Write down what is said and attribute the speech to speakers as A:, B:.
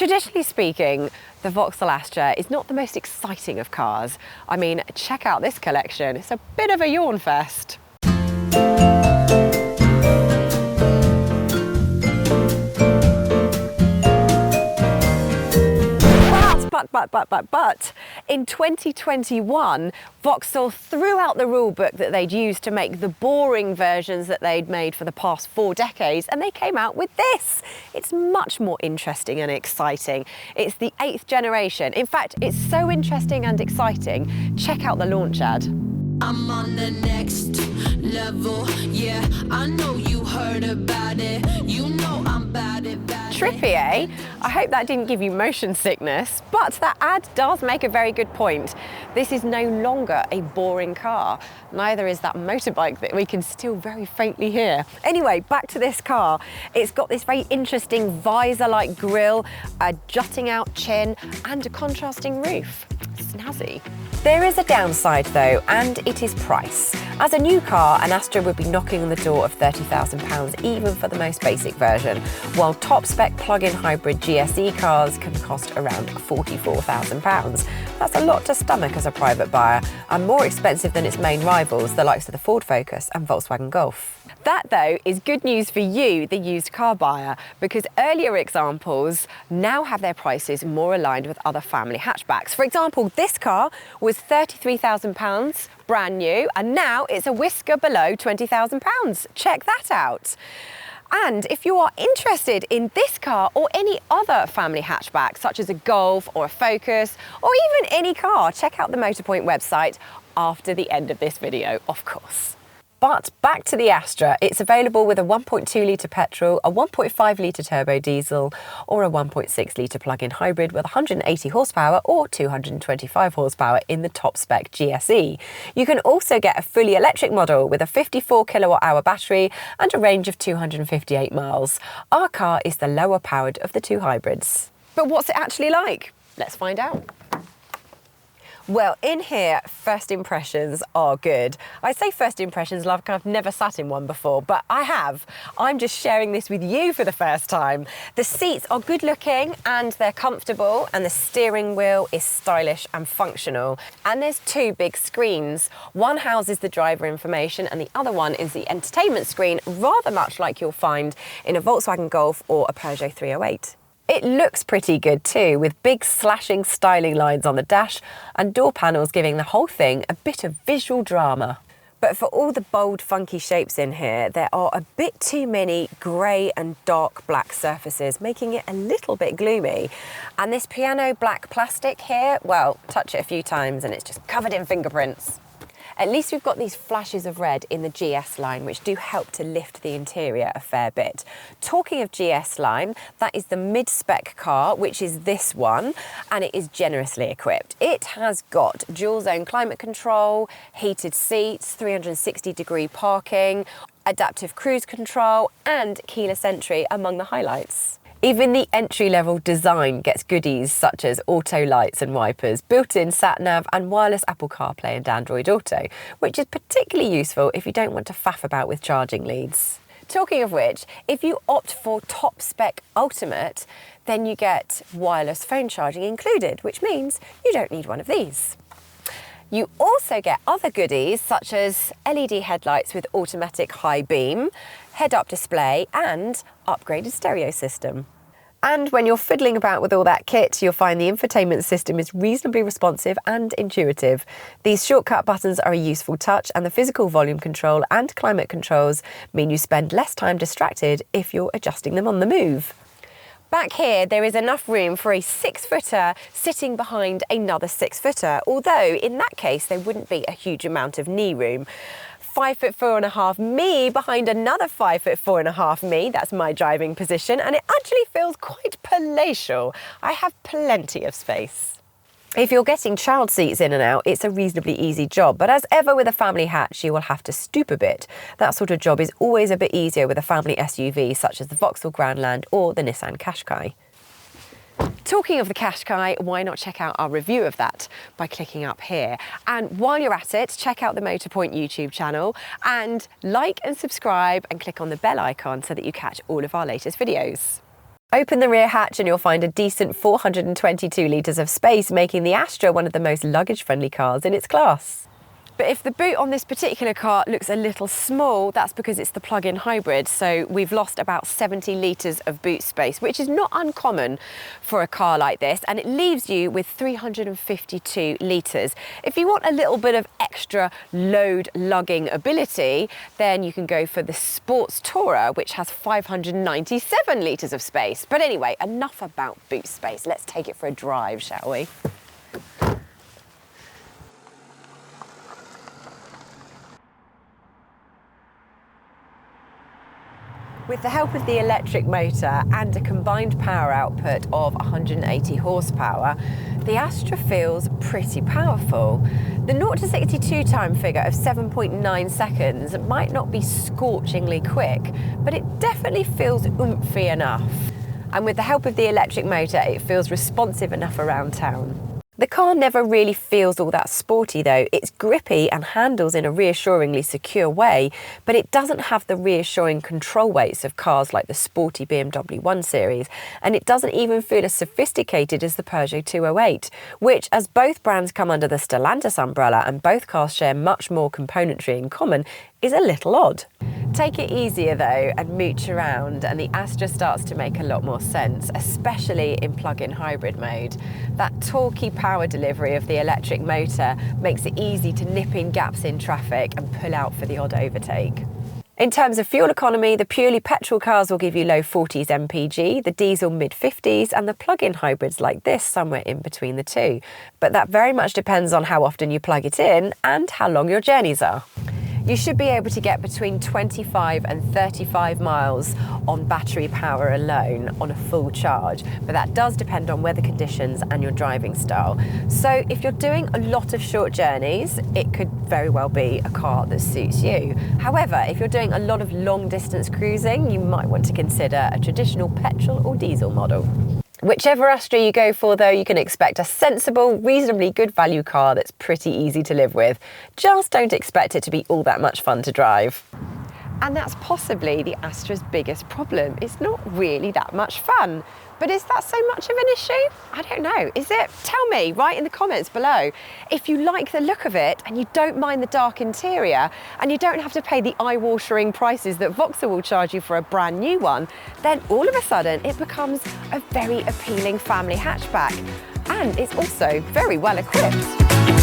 A: Traditionally speaking, the Vauxhall Astra is not the most exciting of cars. I mean, check out this collection. It's a bit of a yawn fest. But, in 2021, Vauxhall threw out the rule book that they'd used to make the boring versions that they'd made for the past 4 decades, and they came out with this. It's much more interesting and exciting. It's the 8th generation. In fact, it's so interesting and exciting. Check out the launch ad.
B: I'm on the next level, yeah, I know you heard about it, you know I'm bad at that.
A: Trippy, eh? I hope that didn't give you motion sickness, but that ad does make a very good point. This is no longer a boring car. Neither is that motorbike that we can still very faintly hear. Anyway, back to this car. It's got this very interesting visor-like grille, a jutting out chin, and a contrasting roof. Snazzy. There is a downside though, and it is price. As a new car, an Astra would be knocking on the door of £30,000 even for the most basic version, while top spec plug-in hybrid GSE cars can cost around £44,000. That's a lot to stomach as a private buyer, and more expensive than its main rivals, the likes of the Ford Focus and Volkswagen Golf. That though is good news for you, the used car buyer, because earlier examples now have their prices more aligned with other family hatchbacks. For example, this car was £33,000 brand new, and now it's a whisker below £20,000. Check that out. And if you are interested in this car or any other family hatchback, such as a Golf or a Focus, or even any car, check out the Motorpoint website after the end of this video, of course. But back to the Astra, it's available with a 1.2 litre petrol, a 1.5 litre turbo diesel, or a 1.6 litre plug-in hybrid with 180 horsepower or 225 horsepower in the top spec GSE. You can also get a fully electric model with a 54 kilowatt hour battery and a range of 258 miles. Our car is the lower powered of the two hybrids. But what's it actually like? Let's find out. Well, in here, first impressions are good. I say first impressions like I've never sat in one before, but I have. I'm just sharing this with you for the first time. The seats are good looking and they're comfortable, and the steering wheel is stylish and functional. And there's 2 big screens. One houses the driver information and the other one is the entertainment screen, rather much like you'll find in a Volkswagen Golf or a Peugeot 308. It looks pretty good too, with big slashing styling lines on the dash and door panels giving the whole thing a bit of visual drama. But for all the bold, funky shapes in here, there are a bit too many grey and dark black surfaces, making it a little bit gloomy. And this piano black plastic here, well, touch it a few times and it's just covered in fingerprints. At least we've got these flashes of red in the GS line, which do help to lift the interior a fair bit. Talking of GS line, that is the mid-spec car, which is this one, and it is generously equipped. It has got dual zone climate control, heated seats, 360-degree parking, adaptive cruise control, and keyless entry among the highlights. Even the entry-level design gets goodies such as auto lights and wipers, built-in sat-nav and wireless Apple CarPlay and Android Auto, which is particularly useful if you don't want to faff about with charging leads. Talking of which, if you opt for top spec Ultimate, then you get wireless phone charging included, which means you don't need one of these. You also get other goodies such as LED headlights with automatic high beam, head-up display and upgraded stereo system. And when you're fiddling about with all that kit, you'll find the infotainment system is reasonably responsive and intuitive. These shortcut buttons are a useful touch, and the physical volume control and climate controls mean you spend less time distracted if you're adjusting them on the move. Back here, there is enough room for a 6-footer sitting behind another 6-footer, although in that case, there wouldn't be a huge amount of knee room. 5'4.5" me behind another 5'4.5" me, that's my driving position, and it actually feels quite palatial. I have plenty of space. If you're getting child seats in and out, it's a reasonably easy job, but as ever with a family hatch, you will have to stoop a bit. That sort of job is always a bit easier with a family SUV such as the Vauxhall Grandland or the Nissan Qashqai. Talking of the Qashqai, why not check out our review of that by clicking up here? And while you're at it, check out the Motorpoint YouTube channel and like and subscribe and click on the bell icon so that you catch all of our latest videos. Open the rear hatch and you'll find a decent 422 litres of space, making the Astra one of the most luggage-friendly cars in its class. But if the boot on this particular car looks a little small, that's because it's the plug-in hybrid. So we've lost about 70 litres of boot space, which is not uncommon for a car like this. And it leaves you with 352 litres. If you want a little bit of extra load lugging ability, then you can go for the Sports Tourer, which has 597 litres of space. But anyway, enough about boot space. Let's take it for a drive, shall we? With the help of the electric motor and a combined power output of 180 horsepower, the Astra feels pretty powerful. The 0 to 62 time figure of 7.9 seconds might not be scorchingly quick, but it definitely feels oomphy enough. And with the help of the electric motor, it feels responsive enough around town. The car never really feels all that sporty though. It's grippy and handles in a reassuringly secure way, but it doesn't have the reassuring control weights of cars like the sporty BMW 1 Series, and it doesn't even feel as sophisticated as the Peugeot 208, which, as both brands come under the Stellantis umbrella and both cars share much more componentry in common, is a little odd. Take it easier though and mooch around and the Astra starts to make a lot more sense, especially in plug-in hybrid mode. That torquey power delivery of the electric motor makes it easy to nip in gaps in traffic and pull out for the odd overtake. In terms of fuel economy, the purely petrol cars will give you low 40s mpg, the diesel mid 50s, and the plug-in hybrids like this somewhere in between the two. But that very much depends on how often you plug it in and how long your journeys are. You should be able to get between 25 and 35 miles on battery power alone on a full charge, but that does depend on weather conditions and your driving style. So if you're doing a lot of short journeys, it could very well be a car that suits you. However, if you're doing a lot of long distance cruising, you might want to consider a traditional petrol or diesel model. Whichever Astra you go for though, you can expect a sensible, reasonably good value car that's pretty easy to live with. Just don't expect it to be all that much fun to drive. And that's possibly the Astra's biggest problem. It's not really that much fun. But is that so much of an issue? I don't know. Is it? Tell me, write in the comments below. If you like the look of it and you don't mind the dark interior and you don't have to pay the eye-watering prices that Vauxhall will charge you for a brand new one, then all of a sudden it becomes a very appealing family hatchback. And it's also very well equipped.